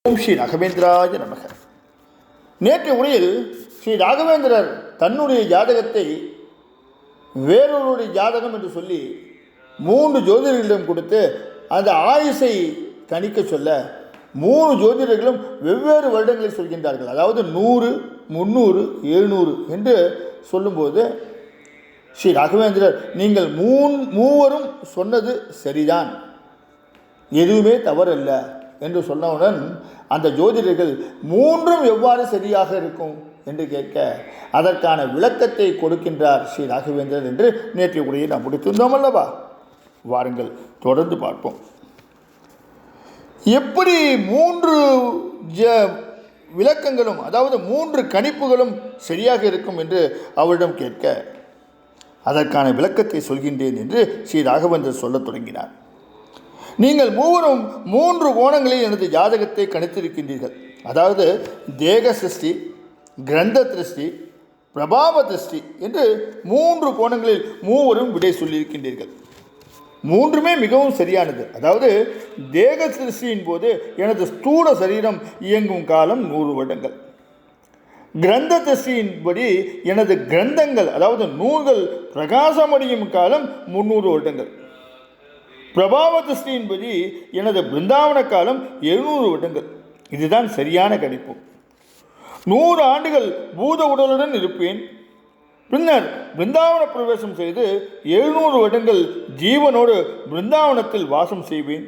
ஓம் ஸ்ரீ ராகவேந்திராய நமக. நேற்று உரையில் ஸ்ரீ ராகவேந்திரர் தன்னுடைய ஜாதகத்தை வேறொருடைய ஜாதகம் என்று சொல்லி 3 ஜோதிடர்களிடம் கொடுத்து அந்த ஆயுசை கணிக்க சொல்ல 3 ஜோதிடர்களும் வெவ்வேறு வருடங்களை சொல்கின்றார்கள். அதாவது 100, 300, 700 என்று சொல்லும்போது ஸ்ரீ ராகவேந்திரர் நீங்கள் மூவரும் சொன்னது சரிதான், எதுவுமே தவறல்ல என்று சொன்னவுடன் அந்த ஜோதிடர்கள் 3ம் எவ்வாறு சரியாக இருக்கும் என்று கேட்க அதற்கான விளக்கத்தை கொடுக்கின்றார் ஸ்ரீ ராகவேந்திரர் என்று நேற்றைய உரையை நாம் முடித்திருந்தோம் அல்லவா? வாருங்கள் தொடர்ந்து பார்ப்போம். எப்படி 3 விளக்கங்களும் அதாவது 3 கணிப்புகளும் சரியாக இருக்கும் என்று அவரிடம் கேட்க அதற்கான விளக்கத்தை சொல்கின்றேன் என்று ஸ்ரீ ராகவேந்திரர் சொல்லத் தொடங்கினார். நீங்கள் மூவரும் 3 கோணங்களில் எனது ஜாதகத்தை கணித்திருக்கின்றீர்கள். அதாவது தேக சிருஷ்டி, கிரந்த திருஷ்டி, பிரபாவ திருஷ்டி என்று 3 கோணங்களில் மூவரும் விடை சொல்லியிருக்கின்றீர்கள். 3மே மிகவும் சரியானது. அதாவது தேக சிருஷ்டியின் போது எனது ஸ்தூல சரீரம் இயங்கும் காலம் 100 வருடங்கள். கிரந்த திருஷ்டியின்படி எனது கிரந்தங்கள் அதாவது நூல்கள் பிரகாசமடையும் காலம் 300 வருடங்கள். பிரபாவ திருஷ்டியின்படி எனது பிருந்தாவன காலம் 700 வருடங்கள். இதுதான் சரியான கணிப்பு. 100 ஆண்டுகள் பூத உடலுடன் இருப்பேன். பின்னர் பிருந்தாவன பிரவேசம் செய்து 700 வருடங்கள் ஜீவனோடு பிருந்தாவனத்தில் வாசம் செய்வேன்.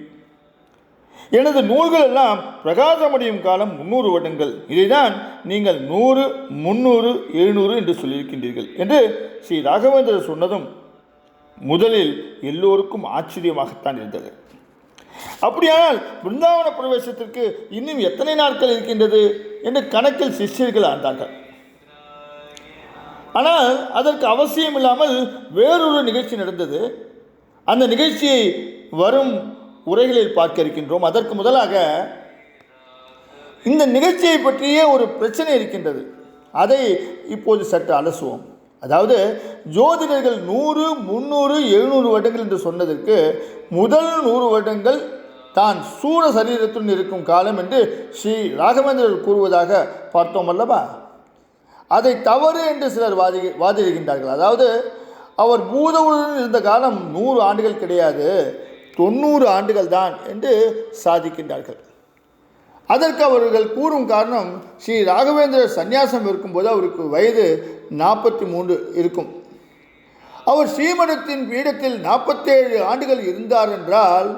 எனது நூல்கள் எல்லாம் பிரகாசமடையும் காலம் 300 வருடங்கள். இதைதான் நீங்கள் 100, 300, 700 என்று சொல்லியிருக்கின்றீர்கள் என்று ஸ்ரீ ராகவேந்திரர் சொன்னதும் முதலில் எல்லோருக்கும் ஆச்சரியமாகத்தான் இருந்தது. அப்படியானால் பிருந்தாவன பிரவேசத்திற்கு இன்னும் எத்தனை நாட்கள் இருக்கின்றது என்று கணக்கில் சிஷ்யர்கள் ஆண்டார்கள். ஆனால் அதற்கு அவசியம் இல்லாமல் வேறொரு நிகழ்ச்சி நடந்தது. அந்த நிகழ்ச்சியை வரும் உரைகளில் பார்க்க இருக்கின்றோம். அதற்கு முதலாக இந்த நிகழ்ச்சியை பற்றிய ஒரு பிரச்சனை இருக்கின்றது. அதை இப்போது சற்று அலசுவோம். அதாவது ஜோதிடர்கள் 100, 300, 700 வருடங்கள் என்று சொன்னதற்கு முதல் 100 வருடங்கள் தான் சூர சரீரத்துடன் இருக்கும் காலம் என்று ஸ்ரீ ராகவேந்திரர் கூறுவதாக பார்த்தோம் அல்லவா? அதை தவறு என்று சிலர் வாதிடுகின்றார்கள். அதாவது அவர் பூதவுடன் இருந்த காலம் 100 ஆண்டுகள் கிடையாது, 90 ஆண்டுகள் தான் என்று சாதிக்கின்றார்கள். அதற்கு அவர்கள் கூறும் காரணம் ஸ்ரீ ராகவேந்திரர் சந்நியாசம் இருக்கும்போது அவருக்கு வயது 43 இருக்கும். அவர் ஸ்ரீமடத்தின் பீடத்தில் 47 ஆண்டுகள் இருந்தார் என்றால்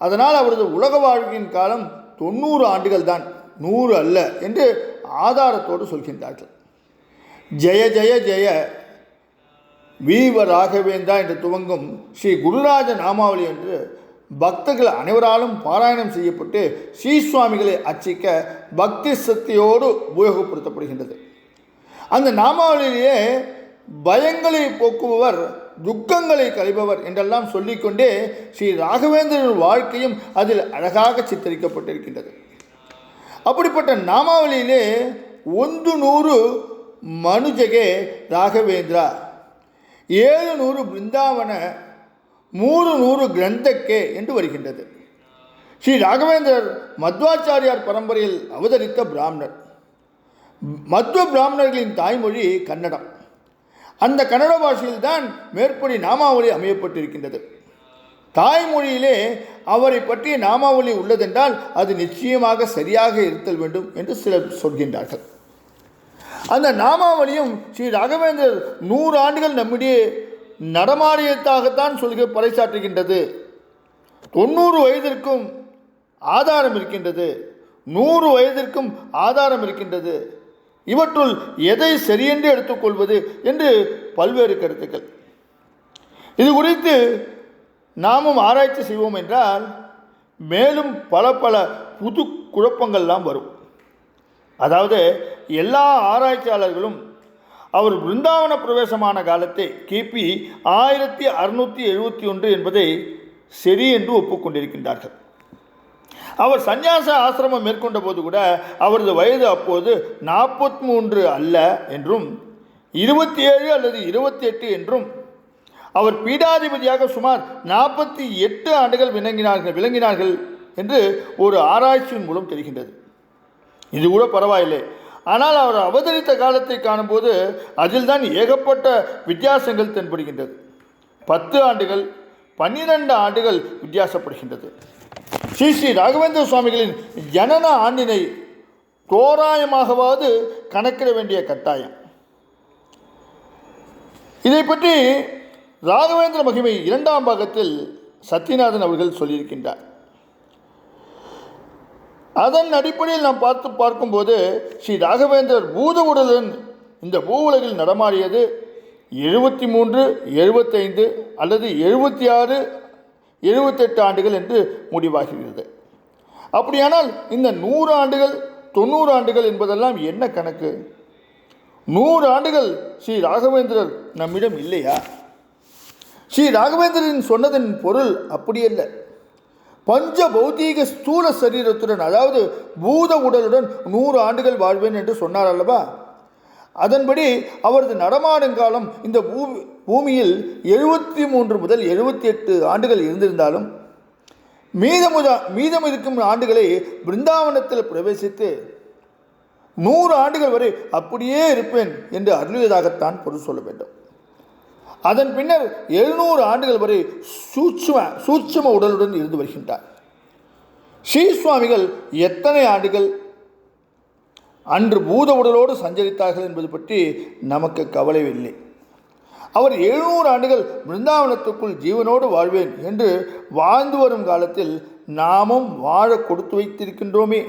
அதனால் அவரது உலக வாழ்க்கையின் காலம் 90 ஆண்டுகள் தான், 100 அல்ல என்று ஆதாரத்தோடு சொல்கின்றார்கள். ஜெய ஜெய ஜெய வீவ ராகவேந்தா என்று துவங்கும் ஸ்ரீ குருராஜ நாமாவளி என்று பக்தர்கள் அனைவராலும் பாராயணம் செய்யப்பட்டு ஸ்ரீ சுவாமிகளை அர்ச்சிக்க பக்தி சக்தியோடு உபயோகப்படுத்தப்படுகின்றது. அந்த நாமாவளியிலேயே பயங்களை போக்குபவர், துக்கங்களை களைபவர் என்றெல்லாம் சொல்லிக்கொண்டே ஸ்ரீ ராகவேந்திரன் வாழ்க்கையும் அதில் அழகாக சித்தரிக்கப்பட்டிருக்கின்றது. அப்படிப்பட்ட நாமாவளியிலே 100 மனுஜகே ராகவேந்திரா, 700 பிருந்தாவன, 300 கிரந்தக்கே என்று வருகின்றது. ஸ்ரீ ராகவேந்திரர் மத்வாச்சாரியார் பரம்பரையில் அவதரித்த பிராமணர். மத்வ பிராமணர்களின் தாய்மொழி கன்னடம். அந்த கன்னட பாஷையில்தான் மேற்படி நாமாவளி அமையப்பட்டிருக்கின்றது. தாய்மொழியிலே அவரை பற்றிய நாமாவளி உள்ளதென்றால் அது நிச்சயமாக சரியாக இருத்தல் வேண்டும் என்று சிலர் சொல்கின்றார்கள். அந்த நாமாவளியும் ஸ்ரீ ராகவேந்திரர் 100 ஆண்டுகள் நம்மிடையே நடமாடியதாகத்தான் பறைசாற்றுகின்றது. 90 வயதிற்கும் ஆதாரம் இருக்கின்றது, 100 வயதிற்கும் ஆதாரம் இருக்கின்றது. இவற்றுள் எதை சரியென்று எடுத்துக்கொள்வது என்று பல்வேறு கருத்துக்கள். இது குறித்து நாமும் ஆராய்ச்சி செய்வோம் என்றால் மேலும் பல புது குழப்பங்கள்லாம் வரும். அதாவது எல்லா ஆராய்ச்சியாளர்களும் அவர் பிருந்தாவன பிரவேசமான காலத்தை கிபி 1671 என்பதை சரி என்று ஒப்புக்கொண்டிருக்கின்றார்கள். அவர் சந்நியாச ஆசிரமம் மேற்கொண்ட போது கூட அவரது வயது அப்போது 43 அல்ல என்றும் 27 அல்லது 28 என்றும் அவர் பீடாதிபதியாக சுமார் 48 ஆண்டுகள் விளங்கினார்கள் என்று ஒரு ஆராய்ச்சியின் மூலம் தெரிகின்றது. இது கூட பரவாயில்லை. ஆனால் அவர் அவதரித்த காலத்தை காணும்போது அதில் தான் ஏகப்பட்ட வித்தியாசங்கள் தென்படுகின்றது. 10 ஆண்டுகள் 12 ஆண்டுகள் வித்தியாசப்படுகின்றது. ஸ்ரீ ஸ்ரீ ராகவேந்திர சுவாமிகளின் ஜனன ஆண்டினை தோராயமாகவாவது கணக்கிட வேண்டிய கட்டாயம். இதை பற்றி ராகவேந்திர மகிமை 2ஆம் பாகத்தில் சத்யநாதன் அவர்கள் சொல்லியிருக்கின்றார். அதன் அடிப்படையில் நாம் பார்க்கும்போது ஸ்ரீ ராகவேந்திரர் பூத உடலுடன் இந்த பூ உலகில் நடமாடியது 73, 75 அல்லது 76, 78 ஆண்டுகள் என்று முடிவாகிறது. அப்படியானால் இந்த 100 ஆண்டுகள் 90 ஆண்டுகள் என்பதெல்லாம் என்ன கணக்கு? 100 ஆண்டுகள் ஸ்ரீ ராகவேந்திரர் நம்மிடம் இல்லையா? ஸ்ரீ ராகவேந்திரன் சொன்னதன் பொருள் அப்படியல்ல. பஞ்ச பௌதீக ஸ்தூல சரீரத்துடன், அதாவது பூத உடலுடன் 100 ஆண்டுகள் வாழ்வேன் என்று சொன்னார் அல்லவா? அதன்படி அவரது நடமாடுங்காலம் இந்த பூமியில் 73 முதல் 78 ஆண்டுகள் இருந்திருந்தாலும் மீதம் இருக்கும் ஆண்டுகளை பிருந்தாவனத்தில் பிரவேசித்து 100 ஆண்டுகள் வரை அப்படியே இருப்பேன் என்று அருளியதாகத்தான் பொருள் சொல்ல வேண்டும். அதன் பின்னர் 700 ஆண்டுகள் வரை சூட்சும உடலுடன் இருந்து வருகின்றார். ஸ்ரீ சுவாமிகள் எத்தனை ஆண்டுகள் அன்று பூத உடலோடு சஞ்சரித்தார்கள் என்பது பற்றி நமக்கு கவலை இல்லை. அவர் 700 ஆண்டுகள் பிருந்தாவனத்துக்குள் ஜீவனோடு வாழ்வேன் என்று வாழ்ந்து வரும் காலத்தில் நாமும் வாழ கொடுத்து வைத்திருக்கின்றோமே,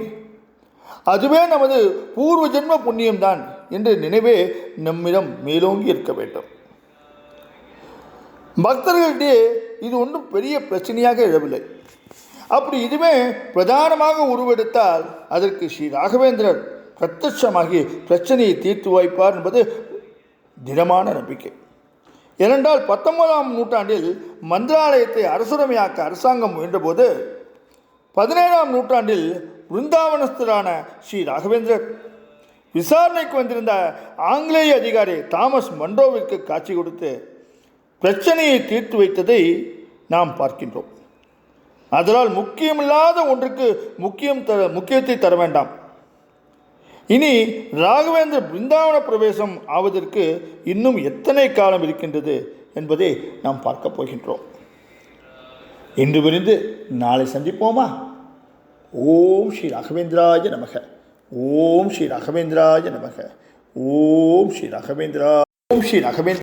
அதுவே நமது பூர்வ ஜென்ம புண்ணியம்தான் என்ற நினைவே நம்மிடம் மேலோங்கி இருக்க வேண்டும். பக்தர்களிடையே இது ஒன்றும் பெரிய பிரச்சனையாக எழவில்லை. அப்படி இதுவே பிரதானமாக உருவெடுத்தால் அதற்கு ஸ்ரீ ராகவேந்திரர் பிரத்யட்சமாகி பிரச்சனையை தீர்த்து வைப்பார் என்பது திடமான நம்பிக்கை. ஏனென்றால் 19ஆம் நூற்றாண்டில் மந்திராலயத்தை அரசுடைமையாக்க அரசாங்கம் முயன்றபோது 17ஆம் நூற்றாண்டில் பிருந்தாவனஸ்தரான ஸ்ரீ ராகவேந்திரர் விசாரணைக்கு வந்திருந்த ஆங்கிலேய அதிகாரி தாமஸ் மன்ரோவிற்கு காட்சி கொடுத்து பிரச்சனையை தீர்த்து வைத்ததை நாம் பார்க்கின்றோம். அதனால் முக்கியமில்லாத ஒன்றுக்கு முக்கியத்தை தர வேண்டாம். இனி ராகவேந்திர பிருந்தாவன பிரவேசம் ஆவதற்கு இன்னும் எத்தனை காலம் இருக்கின்றது என்பதை நாம் பார்க்க போகின்றோம். இன்று விரிந்து நாளை சந்திப்போமா? ஓம் ஸ்ரீ ராகவேந்திராய நமக. ஓம் ஸ்ரீ ராகவேந்திராய நமக. ஓம் ஸ்ரீ ராகவேந்திரா. ஓம் ஸ்ரீ ராகவேந்திர.